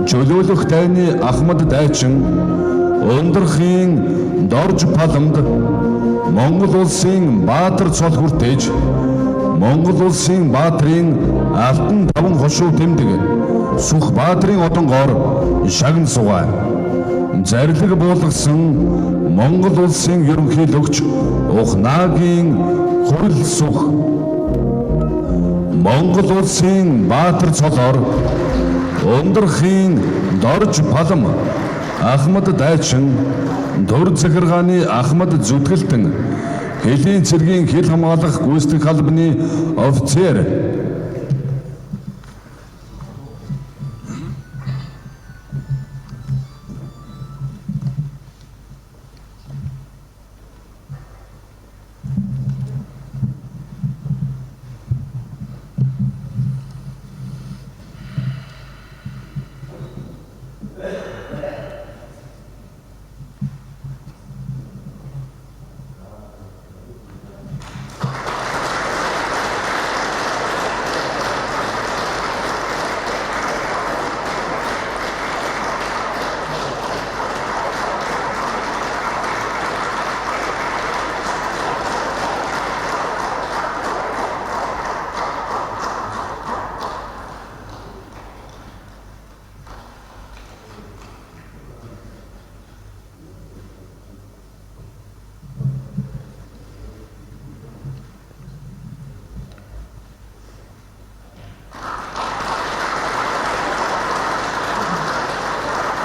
чөлөөлөх дайны Ахмад дайчин Ундрахын дорж паламд Монгол улсын баатар цол хүртээж Монгол улсын баатрын алтан таван хошуу тэмдэг Сүх баатрын одонгоор шагн сугай. Зарлиг буулгасан Монгол улсын ерөнхийлөгч Ухнаагийн хурал сүх. Монгол улсын баатар цолоор Ундрахын дорж палам Ахмад дайчин Дур захиргааны Ахмад зүтгэлтэн Хэлийн цэргийн хил хамгаалах гүйцэтгэх албаны офицер